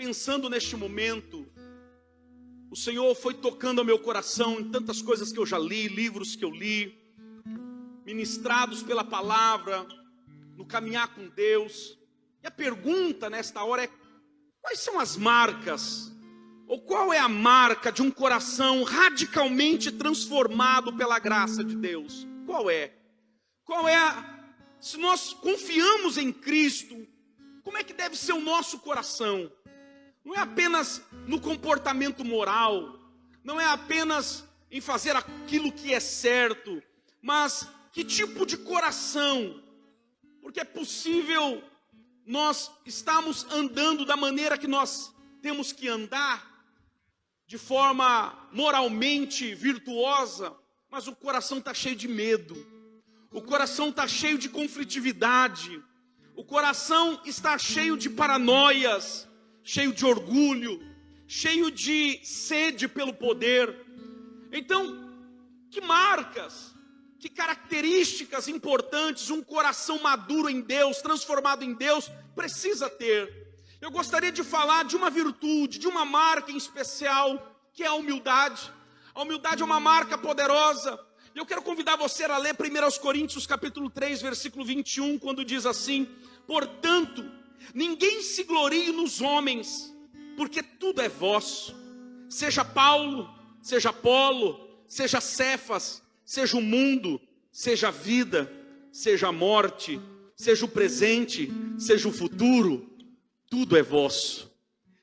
pensando neste momento, o Senhor foi tocando ao meu coração em tantas coisas que eu já li, livros que eu li, ministrados pela palavra, no caminhar com Deus. E a pergunta nesta hora é: quais são as marcas, ou qual é a marca de um coração radicalmente transformado pela graça de Deus? Qual é? Se nós confiamos em Cristo, como é que deve ser o nosso coração? Não é apenas no comportamento moral, não é apenas em fazer aquilo que é certo, mas que tipo de coração? Porque é possível nós estarmos andando da maneira que nós temos que andar, de forma moralmente virtuosa, mas o coração está cheio de medo, o coração está cheio de conflitividade, o coração está cheio de paranoias, cheio de orgulho, cheio de sede pelo poder. Então, que marcas, que características importantes um coração maduro em Deus, transformado em Deus, precisa ter? Eu gostaria de falar de uma virtude, de uma marca em especial, que é a humildade. A humildade é uma marca poderosa. Eu quero convidar você a ler 1 Coríntios capítulo 3, versículo 21, quando diz assim: portanto, ninguém se glorie nos homens, porque tudo é vosso, seja Paulo, seja Apolo, seja Cefas, seja o mundo, seja a vida, seja a morte, seja o presente, seja o futuro, tudo é vosso,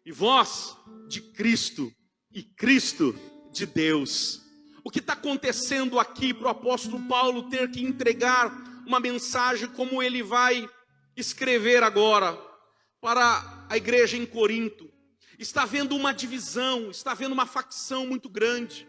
e vós de Cristo, e Cristo de Deus. O que está acontecendo aqui para o apóstolo Paulo ter que entregar uma mensagem como ele vai escrever agora para a igreja em Corinto? Está havendo uma divisão, está havendo uma facção muito grande,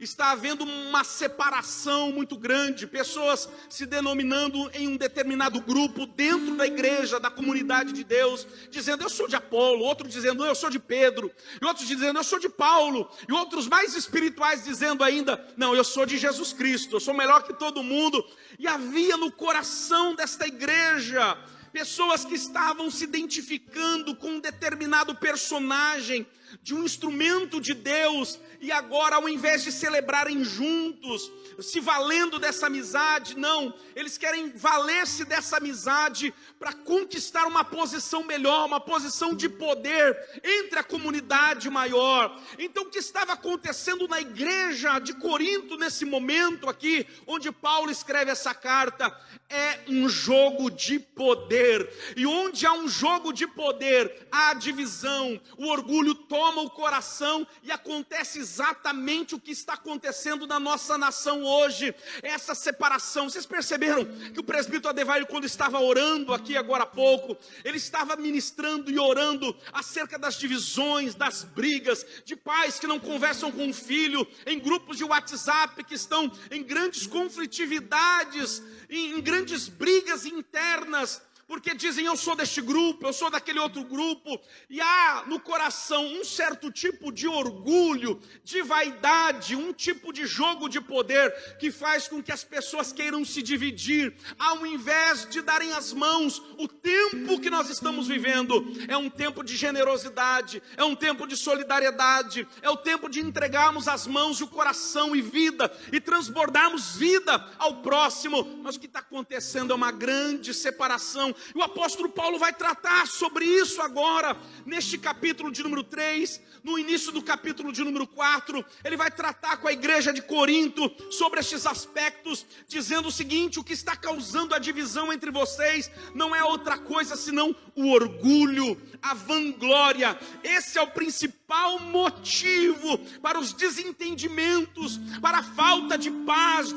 está havendo uma separação muito grande, pessoas se denominando em um determinado grupo dentro da igreja, da comunidade de Deus, dizendo eu sou de Apolo, outro dizendo eu sou de Pedro, e outros dizendo eu sou de Paulo, e outros mais espirituais dizendo ainda, não, eu sou de Jesus Cristo, eu sou melhor que todo mundo. E havia no coração desta igreja pessoas que estavam se identificando com um determinado personagem, de um instrumento de Deus, e agora ao invés de celebrarem juntos, se valendo dessa amizade, não, eles querem valer-se dessa amizade para conquistar uma posição melhor, uma posição de poder entre a comunidade maior. Então o que estava acontecendo na igreja de Corinto nesse momento aqui, onde Paulo escreve essa carta, é um jogo de poder, e onde há um jogo de poder, há divisão, o orgulho toma o coração, e acontece exatamente o que está acontecendo na nossa nação hoje, essa separação. Vocês perceberam que o presbítero Adevair, quando estava orando aqui agora há pouco, ele estava ministrando e orando acerca das divisões, das brigas, de pais que não conversam com o filho, em grupos de WhatsApp que estão em grandes conflitividades, em grandes brigas internas, porque dizem eu sou deste grupo, eu sou daquele outro grupo, e há no coração um certo tipo de orgulho, de vaidade, um tipo de jogo de poder, que faz com que as pessoas queiram se dividir, ao invés de darem as mãos. O tempo que nós estamos vivendo é um tempo de generosidade, é um tempo de solidariedade, é o tempo de entregarmos as mãos e o coração e vida, e transbordarmos vida ao próximo. Mas o que está acontecendo é uma grande separação. E o apóstolo Paulo vai tratar sobre isso agora, neste capítulo de número 3, no início do capítulo de número 4, ele vai tratar com a igreja de Corinto sobre estes aspectos, dizendo o seguinte: o que está causando a divisão entre vocês não é outra coisa senão o orgulho, a vanglória. Esse é o principal motivo para os desentendimentos, para a falta de paz,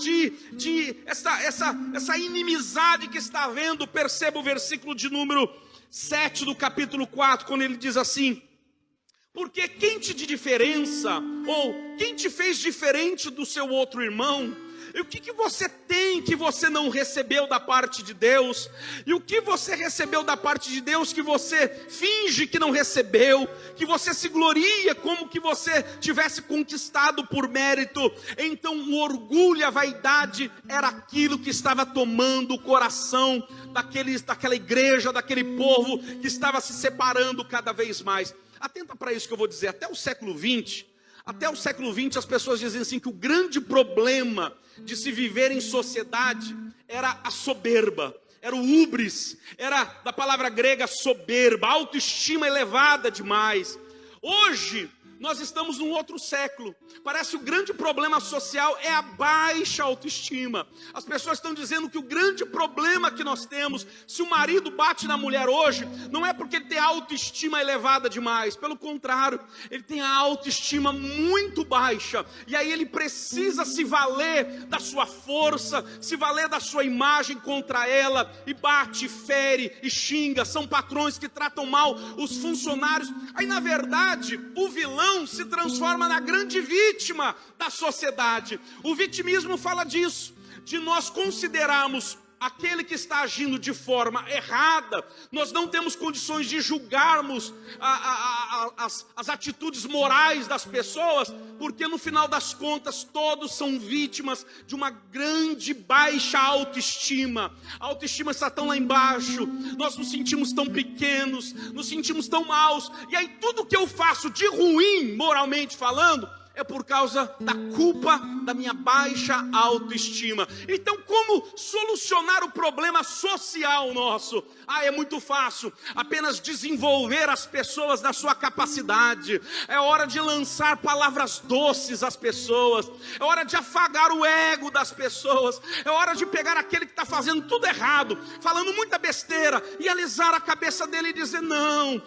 essa inimizade que está havendo. Perceba o versículo de número 7 do capítulo 4, quando ele diz assim: porque quem te de diferença, ou quem te fez diferente do seu outro irmão? E o que você tem que você não recebeu da parte de Deus? E o que você recebeu da parte de Deus que você finge que não recebeu, que você se gloria como que você tivesse conquistado por mérito? Então o orgulho e a vaidade era aquilo que estava tomando o coração daquela igreja, daquele povo que estava se separando cada vez mais. Atenta para isso que eu vou dizer. Até o século XX as pessoas dizem assim que o grande problema de se viver em sociedade era a soberba, era o hubris, era da palavra grega soberba, autoestima elevada demais. Hoje nós estamos num outro século. Parece que o grande problema social é a baixa autoestima. As pessoas estão dizendo que o grande problema que nós temos, se o marido bate na mulher hoje, não é porque ele tem a autoestima elevada demais. Pelo contrário, ele tem a autoestima muito baixa. E aí ele precisa se valer da sua força, se valer da sua imagem contra ela, e bate, fere e xinga. São patrões que tratam mal os funcionários. Aí na verdade, o vilão se transforma na grande vítima da sociedade. O vitimismo fala disso, de nós considerarmos aquele que está agindo de forma errada. Nós não temos condições de julgarmos as atitudes morais das pessoas, porque no final das contas todos são vítimas de uma grande baixa autoestima. A autoestima está tão lá embaixo, nós nos sentimos tão pequenos, nos sentimos tão maus, e aí tudo que eu faço de ruim, moralmente falando, é por causa da culpa da minha baixa autoestima. Então, como solucionar o problema social nosso? É muito fácil, apenas desenvolver as pessoas na sua capacidade. É hora de lançar palavras doces às pessoas, é hora de afagar o ego das pessoas, é hora de pegar aquele que está fazendo tudo errado, falando muita besteira, e alisar a cabeça dele e dizer: não,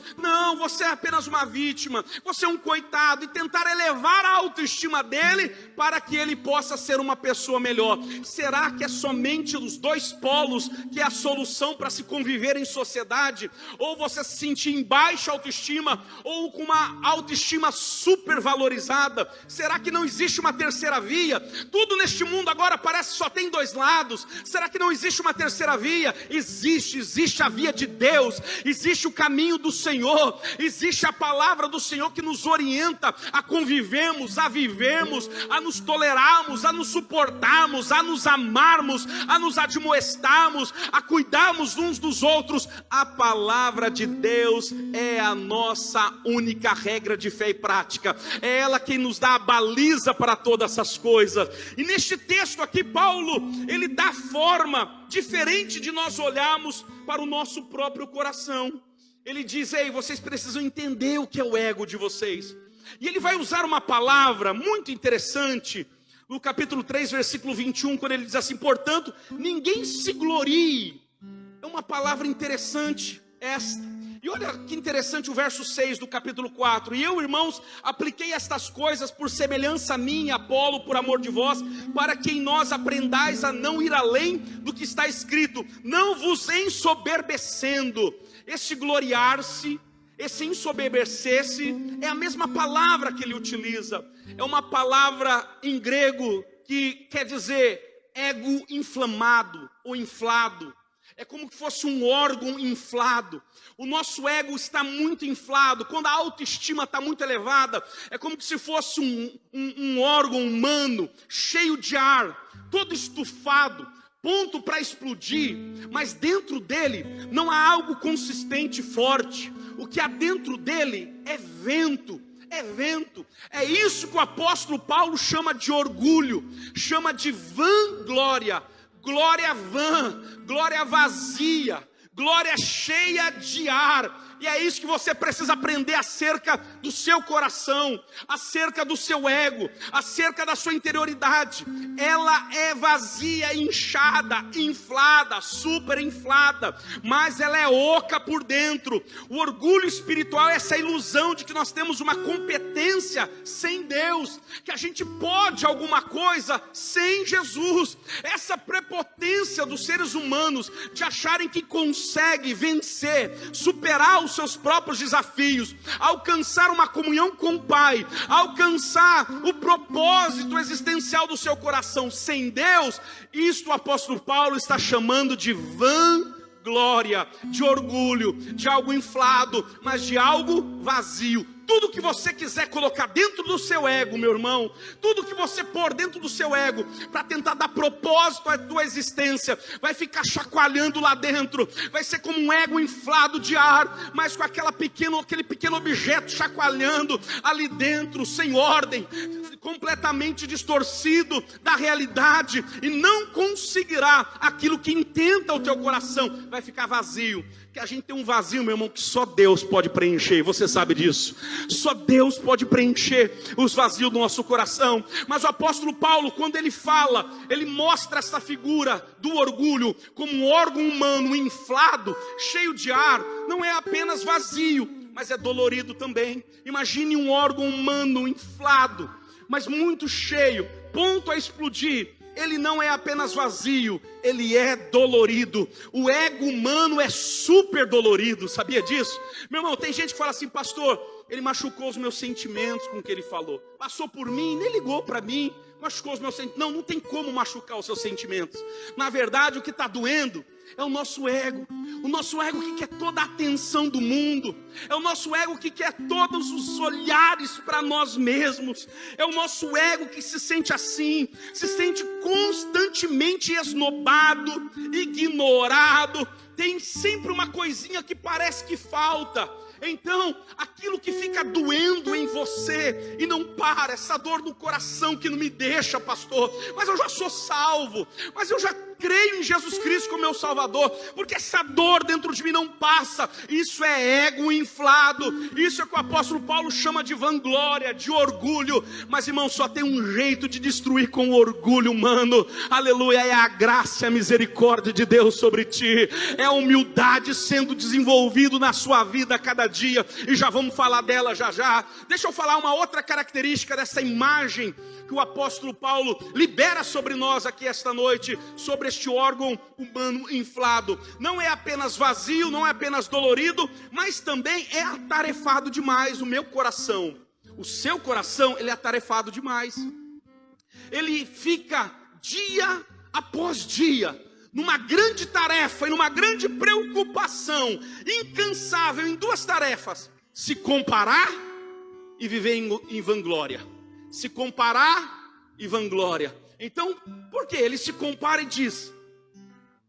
você é apenas uma vítima, você é um coitado, e tentar elevar a autoestima dele para que ele possa ser uma pessoa melhor. Será que é somente os dois polos que é a solução para se conviver em sociedade? Ou você se sentir em baixa autoestima, ou com uma autoestima supervalorizada? Será que não existe uma terceira via? Tudo neste mundo agora parece que só tem dois lados. Será que não existe uma terceira via? Existe a via de Deus, existe o caminho do Senhor, existe a palavra do Senhor que nos orienta a convivermos, a vivermos, a nos tolerarmos, a nos suportarmos, a nos amarmos, a nos admoestarmos, a cuidarmos uns dos outros. A palavra de Deus é a nossa única regra de fé e prática. É ela quem nos dá a baliza para todas essas coisas. E neste texto aqui, Paulo, ele dá forma diferente de nós olharmos para o nosso próprio coração. Ele diz: ei, vocês precisam entender o que é o ego de vocês. E ele vai usar uma palavra muito interessante no capítulo 3, versículo 21, quando ele diz assim: portanto, ninguém se glorie. É uma palavra interessante esta. E olha que interessante o verso 6 do capítulo 4. E eu, irmãos, apliquei estas coisas por semelhança a mim e Apolo, por amor de vós, para que em nós aprendais a não ir além do que está escrito, não vos ensoberbecendo. Este gloriar-se, esse ensoberbecer-se, é a mesma palavra que ele utiliza. É uma palavra em grego que quer dizer ego inflamado ou inflado. É como que fosse um órgão inflado. O nosso ego está muito inflado. Quando a autoestima está muito elevada, é como se fosse um órgão humano cheio de ar, todo estufado, ponto para explodir, mas dentro dele não há algo consistente e forte. O que há dentro dele é vento. É vento. É isso que o apóstolo Paulo chama de orgulho, chama de vanglória. Glória vã, glória vazia, glória cheia de ar. E é isso que você precisa aprender acerca do seu coração, acerca do seu ego, acerca da sua interioridade. Ela é vazia, inchada, inflada, super inflada, mas ela é oca por dentro. O orgulho espiritual é essa ilusão de que nós temos uma competência sem Deus, que a gente pode alguma coisa sem Jesus. Essa prepotência dos seres humanos de acharem que consegue vencer, superar os os seus próprios desafios, alcançar uma comunhão com o Pai, alcançar o propósito existencial do seu coração sem Deus, isto o apóstolo Paulo está chamando de vanglória, de orgulho, de algo inflado, mas de algo vazio. Tudo que você quiser colocar dentro do seu ego, meu irmão, tudo que você pôr dentro do seu ego para tentar dar propósito à tua existência, vai ficar chacoalhando lá dentro, vai ser como um ego inflado de ar, mas com aquele pequeno objeto chacoalhando ali dentro, sem ordem, completamente distorcido da realidade, e não conseguirá aquilo que intenta o teu coração, vai ficar vazio. Que a gente tem um vazio, meu irmão, que só Deus pode preencher, você sabe disso. Só Deus pode preencher os vazios do nosso coração. Mas o apóstolo Paulo, quando ele fala, ele mostra essa figura do orgulho como um órgão humano inflado, cheio de ar. Não é apenas vazio, mas é dolorido também. Imagine um órgão humano inflado, mas muito cheio, ponto a explodir. Ele não é apenas vazio, ele é dolorido. O ego humano é super dolorido, sabia disso? Meu irmão, tem gente que fala assim: pastor, ele machucou os meus sentimentos com o que ele falou. Passou por mim, nem ligou para mim, machucou os meus sentimentos. Não tem como machucar os seus sentimentos. Na verdade, o que está doendo é o nosso ego. O nosso ego que quer toda a atenção do mundo. É o nosso ego que quer todos os olhares para nós mesmos. É o nosso ego que se sente assim, se sente constantemente esnobado, ignorado. Tem sempre uma coisinha que parece que falta. Então, aquilo que fica doendo em você e não para, essa dor no coração que não me deixa, pastor, mas eu já sou salvo, mas eu já creio em Jesus Cristo como meu Salvador, porque essa dor dentro de mim não passa. Isso é ego inflado, isso é o que o apóstolo Paulo chama de vanglória, de orgulho. Mas, irmão, só tem um jeito de destruir com o orgulho humano, aleluia, é a graça e a misericórdia de Deus sobre ti, é a humildade sendo desenvolvido na sua vida a cada dia, e já vamos falar dela já já. Deixa eu falar uma outra característica dessa imagem que o apóstolo Paulo libera sobre nós aqui esta noite, sobre este órgão humano inflado. Não é apenas vazio, não é apenas dolorido, mas também é atarefado demais. O meu coração, o seu coração, ele é atarefado demais. Ele fica dia após dia numa grande tarefa e numa grande preocupação, incansável em duas tarefas: se comparar e viver em vanglória. Se comparar e vanglória. Então, por que ele se compara e diz: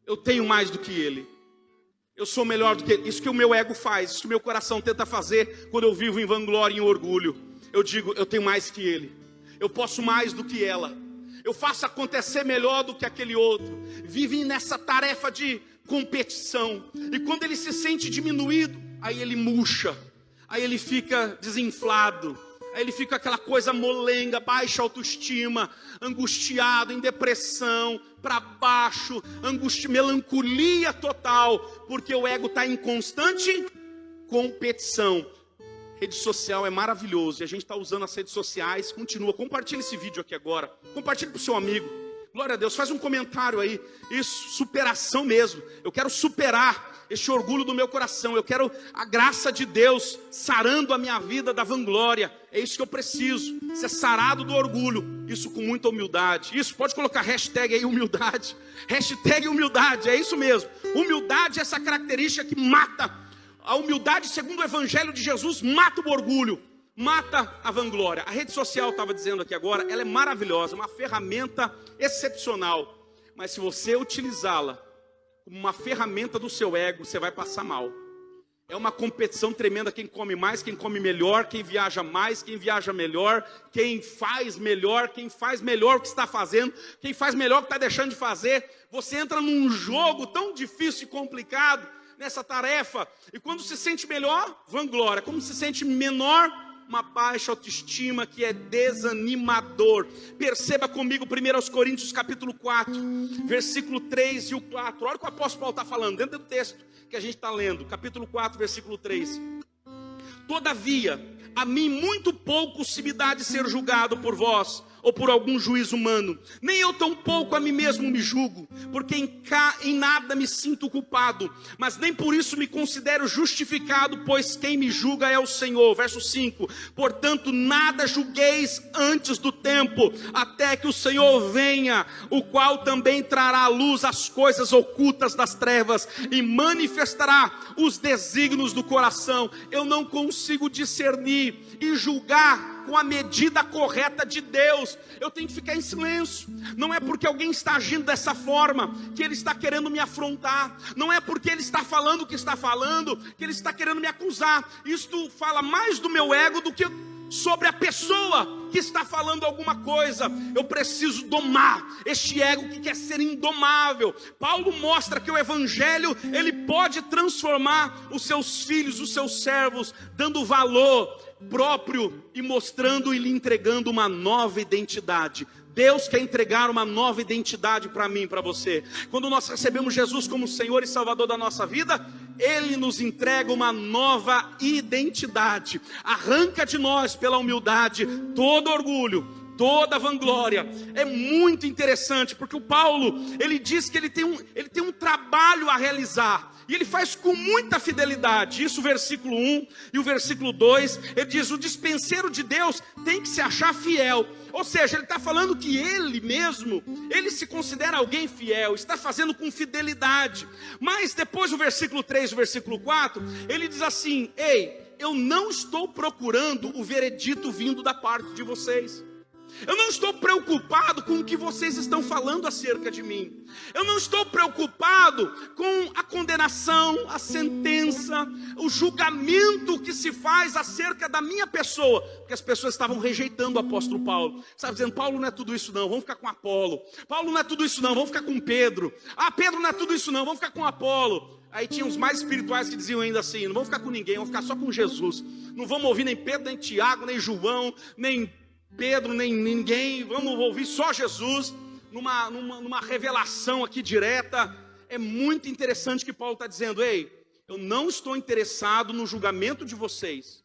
eu tenho mais do que ele, eu sou melhor do que ele? Isso que o meu ego faz, isso que o meu coração tenta fazer quando eu vivo em vanglória e em orgulho. Eu digo: eu tenho mais que ele, eu posso mais do que ela, eu faço acontecer melhor do que aquele outro. Vive nessa tarefa de competição. E quando ele se sente diminuído, aí ele murcha, aí ele fica desinflado, aí ele fica aquela coisa molenga, baixa autoestima, angustiado, em depressão, para baixo, melancolia total, porque o ego está em constante competição. Rede social é maravilhoso, e a gente está usando as redes sociais, continua. Compartilha esse vídeo aqui agora, compartilha para o seu amigo. Glória a Deus, faz um comentário aí. Isso, superação mesmo. Eu quero superar este orgulho do meu coração. Eu quero a graça de Deus sarando a minha vida da vanglória. É isso que eu preciso, ser sarado do orgulho. Isso com muita humildade. Isso, pode colocar hashtag aí, humildade. Hashtag humildade, é isso mesmo. Humildade é essa característica que mata. A humildade, segundo o Evangelho de Jesus, mata o orgulho, mata a vanglória. A rede social, estava dizendo aqui agora, ela é maravilhosa, uma ferramenta excepcional. Mas se você utilizá-la como uma ferramenta do seu ego, você vai passar mal. É uma competição tremenda, quem come mais, quem come melhor, quem viaja mais, quem viaja melhor, quem faz melhor o que está fazendo, quem faz melhor o que está deixando de fazer. Você entra num jogo tão difícil e complicado, nessa tarefa, e quando se sente melhor, vanglória. Quando se sente menor, uma baixa autoestima que é desanimador. Perceba comigo 1 Coríntios capítulo 4, versículo 3 e o 4. Olha o que o apóstolo Paulo está falando, dentro do texto que a gente está lendo, capítulo 4, versículo 3. Todavia, a mim muito pouco se me dá de ser julgado por vós, ou por algum juízo humano. Nem eu tampouco a mim mesmo me julgo, porque em nada me sinto culpado, mas nem por isso me considero justificado, pois quem me julga é o Senhor. Verso 5, portanto nada julgueis antes do tempo, até que o Senhor venha, o qual também trará à luz as coisas ocultas das trevas, e manifestará os desígnios do coração. Eu não consigo discernir e julgar com a medida correta de Deus. Eu tenho que ficar em silêncio. Não é porque alguém está agindo dessa forma que ele está querendo me afrontar. Não é porque ele está falando o que está falando que ele está querendo me acusar. Isto fala mais do meu ego do que sobre a pessoa que está falando alguma coisa. Eu preciso domar este ego que quer ser indomável. Paulo mostra que o evangelho, ele pode transformar os seus filhos, os seus servos, dando valor próprio e mostrando e lhe entregando uma nova identidade. Deus quer entregar uma nova identidade para mim e para você. Quando nós recebemos Jesus como Senhor e Salvador da nossa vida, Ele nos entrega uma nova identidade. Arranca de nós, pela humildade, todo orgulho, toda vanglória. É muito interessante, porque o Paulo, ele diz que ele tem um trabalho a realizar, e ele faz com muita fidelidade. Isso o versículo 1 e o versículo 2, ele diz: o dispenseiro de Deus tem que se achar fiel. Ou seja, ele está falando que ele mesmo, ele se considera alguém fiel, está fazendo com fidelidade. Mas depois o versículo 3 e o versículo 4, ele diz assim: ei, eu não estou procurando o veredito vindo da parte de vocês. Eu não estou preocupado com o que vocês estão falando acerca de mim. Eu não estou preocupado com a condenação, a sentença, o julgamento que se faz acerca da minha pessoa. Porque as pessoas estavam rejeitando o apóstolo Paulo. Sabe, dizendo: Paulo não é tudo isso não, vamos ficar com Apolo. Paulo não é tudo isso não, vamos ficar com Pedro. Ah, Pedro não é tudo isso não, vamos ficar com Apolo. Aí tinha os mais espirituais que diziam ainda assim: não vamos ficar com ninguém, vamos ficar só com Jesus. Não vamos ouvir nem Pedro, nem Tiago, nem João, nem Pedro, nem ninguém, vamos ouvir só Jesus, numa revelação aqui direta. É muito interessante que Paulo está dizendo: ei, eu não estou interessado no julgamento de vocês,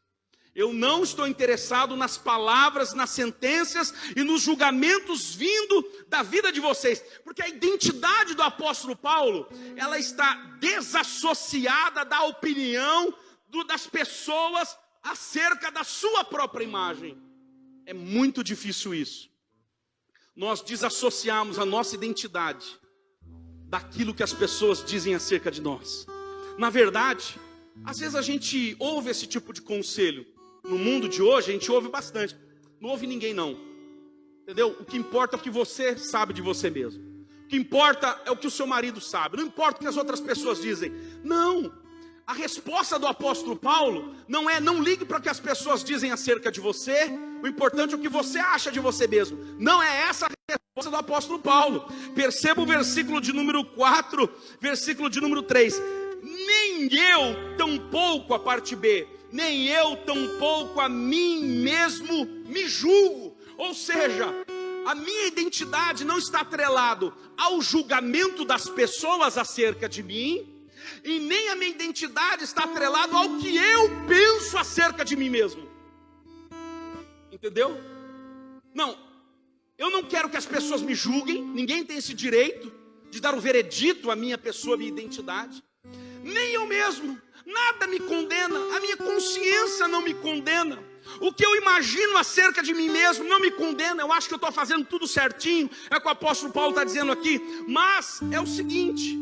eu não estou interessado nas palavras, nas sentenças e nos julgamentos vindo da vida de vocês, porque a identidade do apóstolo Paulo, ela está desassociada da opinião das pessoas acerca da sua própria imagem. É muito difícil isso. Nós desassociamos a nossa identidade daquilo que as pessoas dizem acerca de nós. Na verdade, às vezes a gente ouve esse tipo de conselho. No mundo de hoje a gente ouve bastante. Não ouve ninguém não. Entendeu? O que importa é o que você sabe de você mesmo. O que importa é o que o seu marido sabe. Não importa o que as outras pessoas dizem. Não. A resposta do apóstolo Paulo não é: não ligue para o que as pessoas dizem acerca de você, o importante é o que você acha de você mesmo. Não é essa a resposta do apóstolo Paulo. Perceba o versículo de número 4, versículo de número 3. Nem eu, tampouco, a parte B, nem eu, tampouco a mim mesmo me julgo. Ou seja, a minha identidade não está atrelado ao julgamento das pessoas acerca de mim, e nem a minha identidade está atrelada ao que eu penso acerca de mim mesmo. Entendeu? Não, eu não quero que as pessoas me julguem. Ninguém tem esse direito de dar um veredito à minha pessoa, à minha identidade. Nem eu mesmo. Nada me condena. A minha consciência não me condena. O que eu imagino acerca de mim mesmo não me condena. Eu acho que eu estou fazendo tudo certinho. É o que o apóstolo Paulo está dizendo aqui. Mas é o seguinte: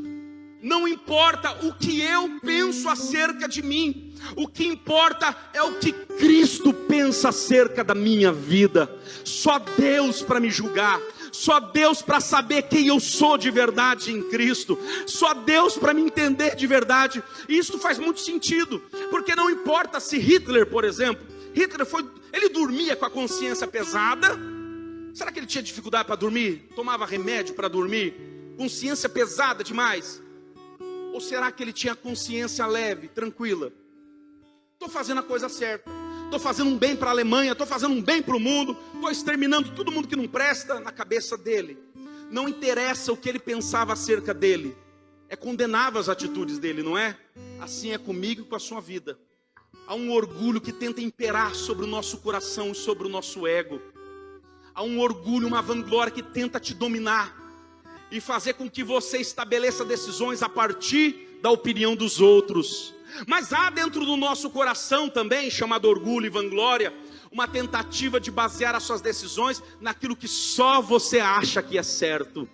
não importa o que eu penso acerca de mim, o que importa é o que Cristo pensa acerca da minha vida. Só Deus para me julgar, só Deus para saber quem eu sou de verdade em Cristo, só Deus para me entender de verdade. E isso faz muito sentido, porque não importa se Hitler, por exemplo, ele dormia com a consciência pesada. Será que ele tinha dificuldade para dormir? Tomava remédio para dormir? Consciência pesada demais? Ou será que ele tinha consciência leve, tranquila? Estou fazendo a coisa certa, estou fazendo um bem para a Alemanha, estou fazendo um bem para o mundo, estou exterminando todo mundo que não presta. Na cabeça dele, não interessa o que ele pensava acerca dele, é condenável as atitudes dele, não é? Assim é comigo e com a sua vida. Há um orgulho que tenta imperar sobre o nosso coração e sobre o nosso ego. Há um orgulho, uma vanglória que tenta te dominar e fazer com que você estabeleça decisões a partir da opinião dos outros. Mas há dentro do nosso coração também, chamado orgulho e vanglória, uma tentativa de basear as suas decisões naquilo que só você acha que é certo.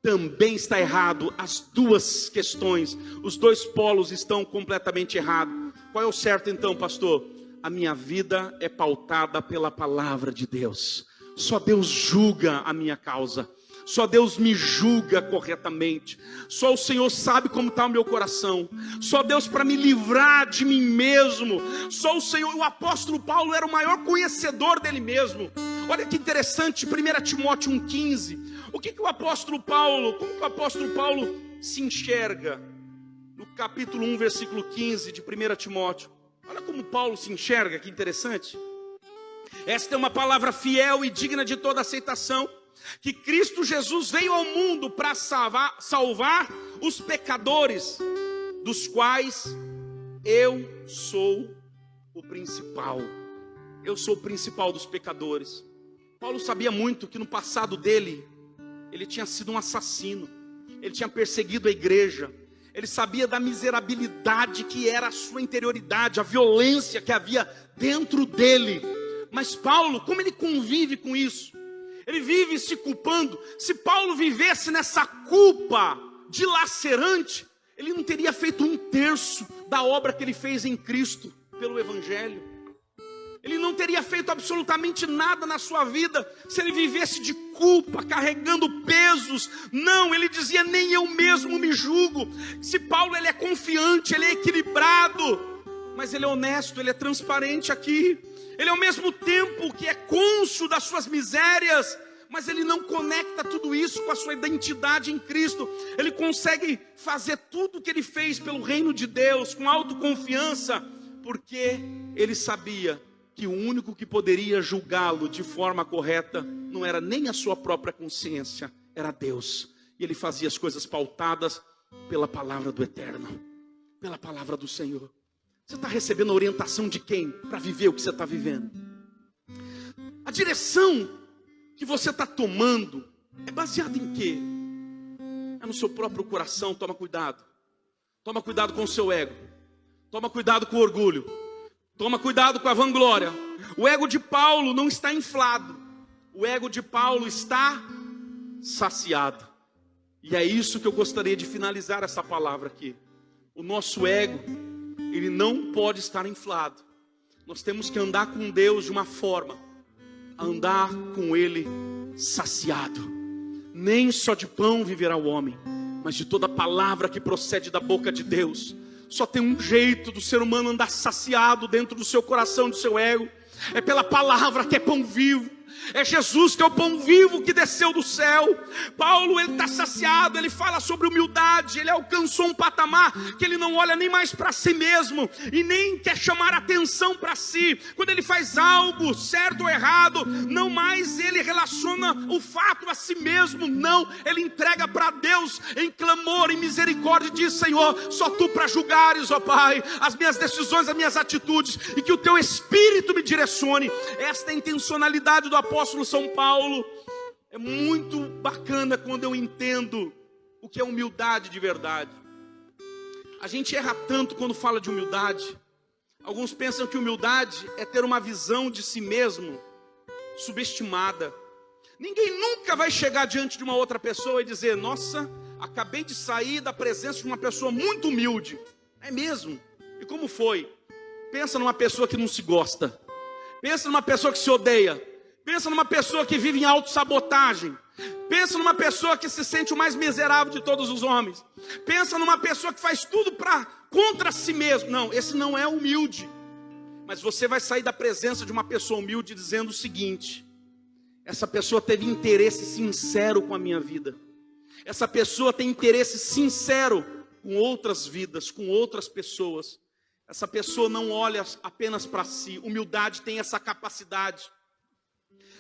Também está errado. As duas questões, os dois polos estão completamente errados. Qual é o certo então, pastor? A minha vida é pautada pela palavra de Deus. Só Deus julga a minha causa. Só Deus me julga corretamente. Só o Senhor sabe como está o meu coração. Só Deus para me livrar de mim mesmo. Só o Senhor. O apóstolo Paulo era o maior conhecedor dele mesmo. Olha que interessante, 1 Timóteo 1,15. Como que o apóstolo Paulo se enxerga? No capítulo 1, versículo 15 de 1 Timóteo. Olha como Paulo se enxerga, que interessante. Esta é uma palavra fiel e digna de toda aceitação, que Cristo Jesus veio ao mundo para salvar os pecadores, dos quais eu sou o principal. Eu sou o principal dos pecadores. Paulo sabia muito que no passado dele, ele tinha sido um assassino, ele tinha perseguido a igreja, ele sabia da miserabilidade que era a sua interioridade, a violência que havia dentro dele. Mas Paulo, como ele convive com isso? Ele vive se culpando. Se Paulo vivesse nessa culpa dilacerante, ele não teria feito 1/3 da obra que ele fez em Cristo pelo Evangelho. Ele não teria feito absolutamente nada na sua vida se ele vivesse de culpa, carregando pesos. Não, ele dizia, nem eu mesmo me julgo. Se Paulo ele é confiante, ele é equilibrado, mas ele é honesto, ele é transparente aqui. Ele ao mesmo tempo que é cônscio das suas misérias, mas ele não conecta tudo isso com a sua identidade em Cristo. Ele consegue fazer tudo o que ele fez pelo reino de Deus com autoconfiança, porque ele sabia que o único que poderia julgá-lo de forma correta não era nem a sua própria consciência, era Deus. E ele fazia as coisas pautadas pela palavra do Eterno, pela palavra do Senhor. Você está recebendo a orientação de quem para viver o que você está vivendo? A direção que você está tomando é baseada em quê? É no seu próprio coração. Toma cuidado. Toma cuidado com o seu ego. Toma cuidado com o orgulho. Toma cuidado com a vanglória. O ego de Paulo não está inflado. O ego de Paulo está saciado. E é isso que eu gostaria de finalizar essa palavra aqui. O nosso ego, ele não pode estar inflado. Nós temos que andar com Deus de uma forma, andar com Ele saciado. Nem só de pão viverá o homem, mas de toda palavra que procede da boca de Deus. Só tem um jeito do ser humano andar saciado dentro do seu coração, do seu ego. É pela palavra que é pão vivo. É Jesus que é o pão vivo que desceu do céu. Paulo, ele está saciado, ele fala sobre humildade. Ele alcançou um patamar que ele não olha nem mais para si mesmo e nem quer chamar atenção para si. Quando ele faz algo certo ou errado, não mais ele relaciona o fato a si mesmo. Não, ele entrega para Deus em clamor, em misericórdia, e diz, Senhor, só Tu para julgares, ó Pai, as minhas decisões, as minhas atitudes, e que o Teu Espírito me direcione. Esta é a intencionalidade do apóstolo São Paulo. É muito bacana quando eu entendo o que é humildade de verdade. A gente erra tanto quando fala de humildade. Alguns pensam que humildade é ter uma visão de si mesmo subestimada. Ninguém nunca vai chegar diante de uma outra pessoa e dizer, nossa, acabei de sair da presença de uma pessoa muito humilde. É mesmo? E como foi? Pensa numa pessoa que não se gosta. Pensa numa pessoa que se odeia. Pensa numa pessoa que vive em autossabotagem. Pensa numa pessoa que se sente o mais miserável de todos os homens. Pensa numa pessoa que faz tudo contra si mesmo. Não, esse não é humilde. Mas você vai sair da presença de uma pessoa humilde dizendo o seguinte: essa pessoa teve interesse sincero com a minha vida. Essa pessoa tem interesse sincero com outras vidas, com outras pessoas. Essa pessoa não olha apenas para si. Humildade tem essa capacidade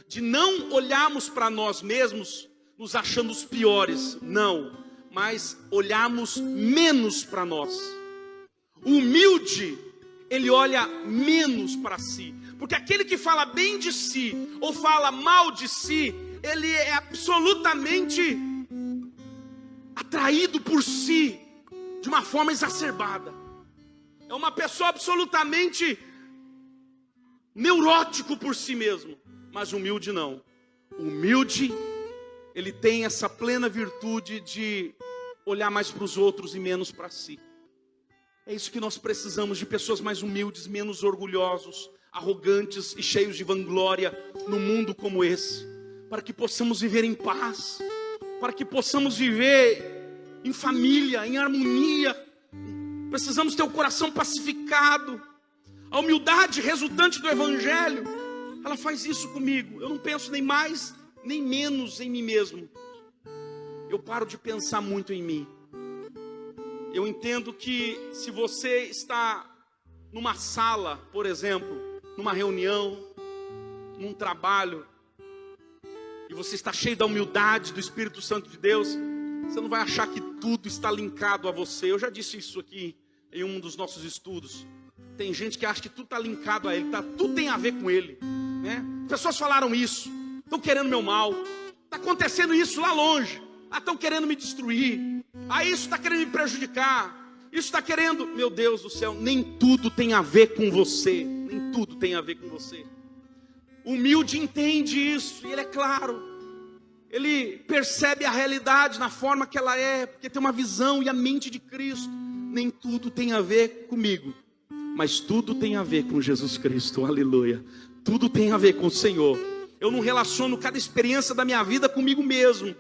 de não olharmos para nós mesmos nos achando os piores, não, mas olharmos menos para nós. O humilde, ele olha menos para si, Porque aquele que fala bem de si ou fala mal de si, ele é absolutamente atraído por si de uma forma exacerbada. É uma pessoa absolutamente neurótico por si mesmo. Mas humilde não. Humilde, ele tem essa plena virtude de olhar mais para os outros e menos para si. É isso que nós precisamos, de pessoas mais humildes, menos orgulhosos, arrogantes e cheios de vanglória num mundo como esse, para que possamos viver em paz, para que possamos viver em família, em harmonia. Precisamos ter o coração pacificado. A humildade resultante do Evangelho, ela faz isso comigo. Eu não penso nem mais nem menos em mim mesmo. Eu paro de pensar muito em mim. Eu entendo que se você está numa sala, por exemplo, numa reunião, num trabalho, e você está cheio da humildade do Espírito Santo de Deus, você não vai achar que tudo está linkado a você. Eu já disse isso aqui em um dos nossos estudos. Tem gente que acha que tudo está linkado a ele, tudo tem a ver com ele, né? Pessoas falaram isso, estão querendo meu mal, está acontecendo isso lá longe, estão querendo me destruir, isso está querendo me prejudicar, isso está querendo, meu Deus do céu, nem tudo tem a ver com você, nem tudo tem a ver com você. O humilde entende isso, e ele é claro, ele percebe a realidade na forma que ela é, porque tem uma visão e a mente de Cristo. Nem tudo tem a ver comigo, mas tudo tem a ver com Jesus Cristo, aleluia. Tudo tem a ver com o Senhor. Eu não relaciono cada experiência da minha vida comigo mesmo.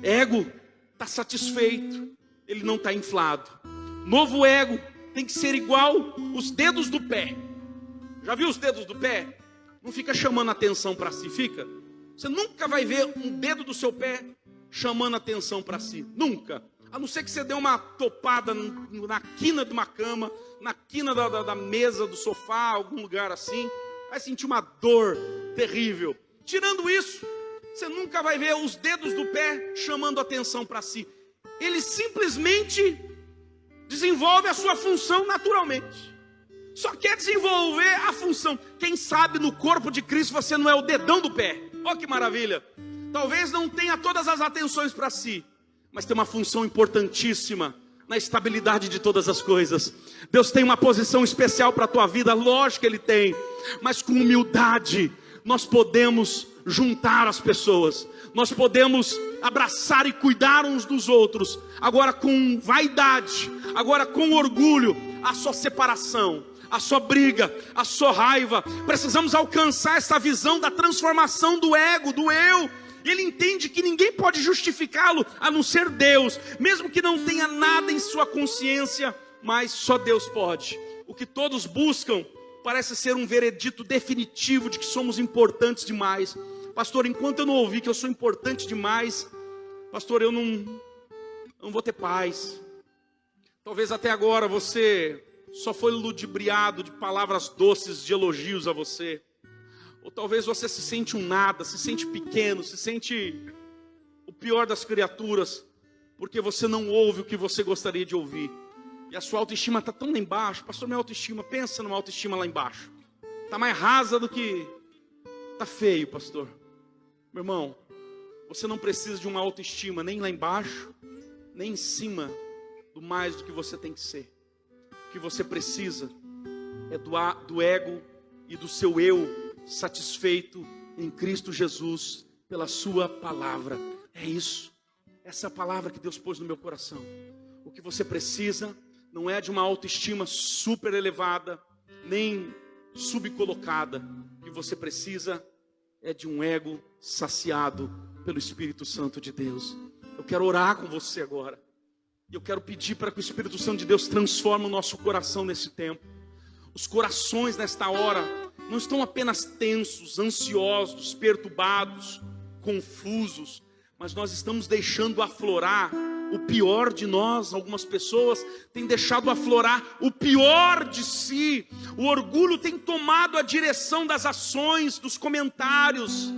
Ego está satisfeito, ele não está inflado. Novo ego tem que ser igual os dedos do pé. Já viu os dedos do pé? Não fica chamando atenção para si, fica? Você nunca vai ver um dedo do seu pé chamando atenção para si, nunca. A não ser que você dê uma topada na quina de uma cama, na quina da mesa, do sofá, algum lugar assim, vai sentir uma dor terrível. Tirando isso, você nunca vai ver os dedos do pé chamando atenção para si. Ele simplesmente desenvolve a sua função naturalmente. Só quer desenvolver a função. Quem sabe no corpo de Cristo você não é o dedão do pé. Olha que maravilha. Talvez não tenha todas as atenções para si, mas tem uma função importantíssima na estabilidade de todas as coisas. Deus tem uma posição especial para a tua vida, lógico que Ele tem, mas com humildade nós podemos juntar as pessoas, nós podemos abraçar e cuidar uns dos outros. Agora com vaidade, agora com orgulho, a sua separação, a sua briga, a sua raiva. Precisamos alcançar essa visão da transformação do ego, do eu. Ele entende que ninguém pode justificá-lo a não ser Deus, mesmo que não tenha nada em sua consciência, mas só Deus pode. O que todos buscam parece ser um veredito definitivo de que somos importantes demais. Pastor, enquanto eu não ouvir que eu sou importante demais, pastor, eu não vou ter paz. Talvez até agora você só foi ludibriado de palavras doces, de elogios a você. Ou talvez você se sente um nada, se sente pequeno, se sente o pior das criaturas, porque você não ouve o que você gostaria de ouvir. E a sua autoestima está tão lá embaixo. Pastor, minha autoestima, pensa numa autoestima lá embaixo. Está mais rasa do que... Está feio, pastor. Meu irmão, você não precisa de uma autoestima nem lá embaixo, nem em cima do mais do que você tem que ser. O que você precisa é do ego e do seu eu satisfeito em Cristo Jesus pela sua palavra. É isso, essa é a palavra que Deus pôs no meu coração. O que você precisa não é de uma autoestima super elevada, nem subcolocada. O que você precisa é de um ego saciado pelo Espírito Santo de Deus. Eu quero orar com você agora, e eu quero pedir para que o Espírito Santo de Deus transforme o nosso coração nesse tempo. Os corações nesta hora não estão apenas tensos, ansiosos, perturbados, confusos, mas nós estamos deixando aflorar o pior de nós. Algumas pessoas têm deixado aflorar o pior de si. O orgulho tem tomado a direção das ações, dos comentários,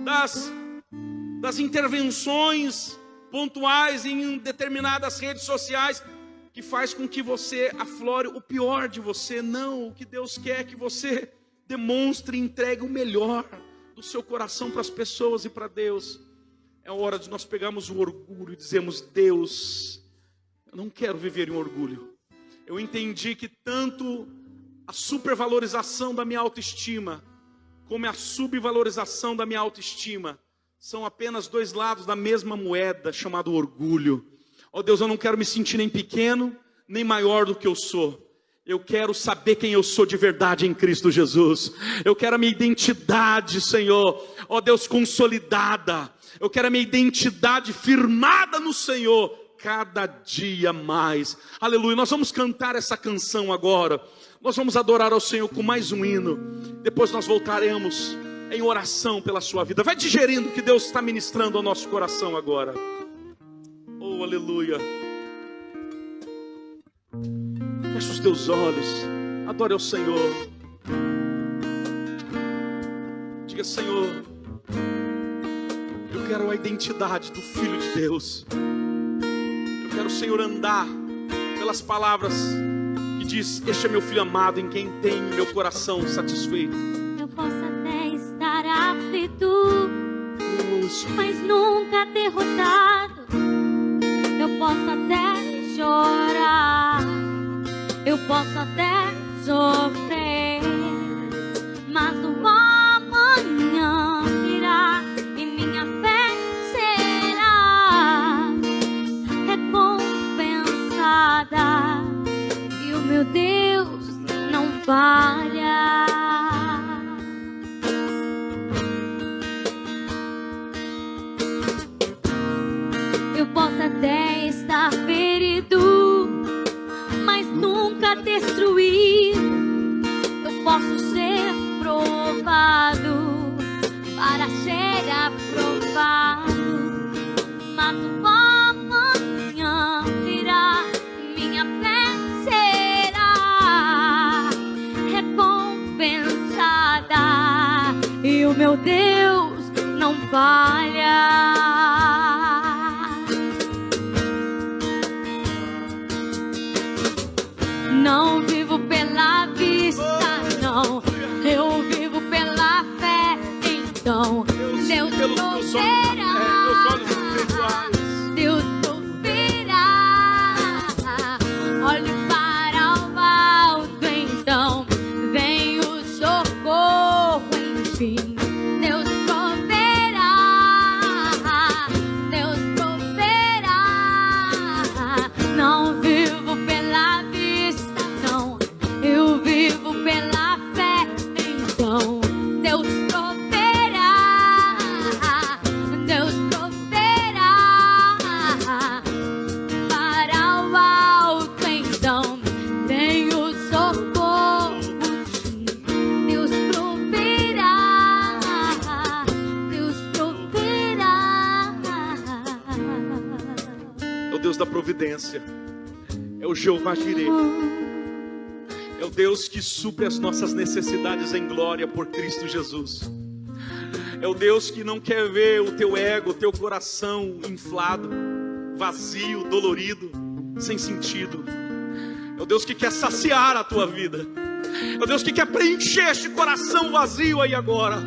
das intervenções pontuais em determinadas redes sociais, que faz com que você aflore o pior de você. Não, o que Deus quer é que você demonstre e entregue o melhor do seu coração para as pessoas e para Deus. É hora de nós pegarmos o orgulho e dizermos: Deus, eu não quero viver em orgulho. Eu entendi que tanto a supervalorização da minha autoestima, como a subvalorização da minha autoestima, são apenas dois lados da mesma moeda, chamado orgulho. Ó Deus, eu não quero me sentir nem pequeno, nem maior do que eu sou. Eu quero saber quem eu sou de verdade em Cristo Jesus. Eu quero a minha identidade, Senhor, ó Deus, consolidada. Eu quero a minha identidade firmada no Senhor, cada dia mais. Aleluia. Nós vamos cantar essa canção agora. Nós vamos adorar ao Senhor com mais um hino. Depois nós voltaremos em oração pela sua vida. Vai digerindo o que Deus está ministrando ao nosso coração agora. Oh, aleluia. Feche os teus olhos, adore ao Senhor. Diga: Senhor, eu quero a identidade do Filho de Deus. Eu quero, Senhor, andar pelas palavras que diz: este é meu Filho amado, em quem tenho meu coração satisfeito. Eu posso até estar aflito, mas nunca derrotado. Eu posso até chorar, eu posso até sofrer, mas o amanhã virá e minha fé será recompensada, e o meu Deus não falha. Eu posso até estar ferido, mas nunca destruído. Eu posso ser provado para ser aprovado, mas o amanhã virá, minha fé será recompensada, e o meu Deus não falha. Não vivo pela vista, não. Eu vivo pela fé. Então Deus proverá. Deus proverá. Olhe para o alto, então vem o socorro, enfim. Deus proverá. Deus proverá. Não vivo pela vista, eu vivo pela fé, então Deus proverá, Deus proverá. Para o alto, então vem o socorro, Deus proverá, Deus proverá. É o Deus da providência, é o Jeová Jireh. É o Deus que supre as nossas necessidades em glória por Cristo Jesus. É o Deus que não quer ver o teu ego, o teu coração inflado, vazio, dolorido, sem sentido. É o Deus que quer saciar a tua vida. É o Deus que quer preencher este coração vazio aí agora.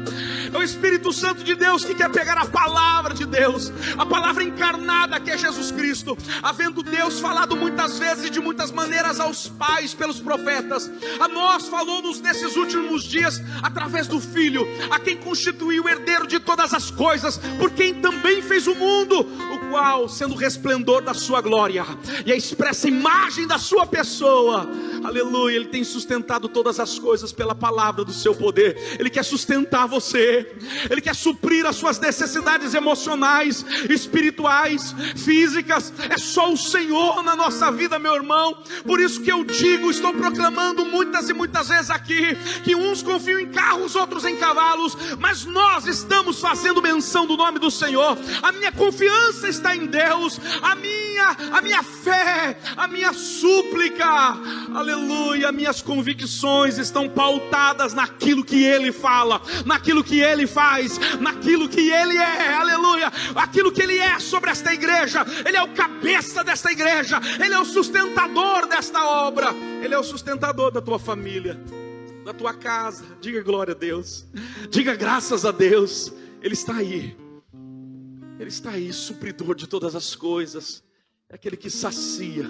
É o Espírito Santo de Deus que quer pegar a palavra de Deus, a palavra encarnada que é Jesus Cristo. Havendo Deus falado muitas vezes e de muitas maneiras aos pais pelos profetas, a nós falou-nos nesses últimos dias através do Filho, a quem constituiu o herdeiro de todas as coisas, por quem também fez o mundo, o qual, sendo o resplendor da sua glória e a expressa imagem da sua pessoa, aleluia, Ele tem sustentado todas as coisas pela palavra do seu poder. Ele quer sustentar você, Ele quer suprir as suas necessidades emocionais, espirituais, físicas. É só o Senhor na nossa vida, meu irmão. Por isso que eu digo, estou proclamando muitas e muitas vezes aqui, que uns confiam em carros, outros em cavalos, mas nós estamos fazendo menção do nome do Senhor. A minha confiança está em Deus, a minha fé, a minha súplica, aleluia, minhas convicções estão pautadas naquilo que Ele fala, naquilo que Ele faz, naquilo que Ele é, aleluia, aquilo que Ele é sobre esta igreja. Ele é o cabeça desta igreja, Ele é o sustentador desta obra, Ele é o sustentador da tua família. na tua casa. Diga glória a Deus. Diga graças a Deus. Ele está aí. Ele está aí, supridor de todas as coisas. É aquele que sacia.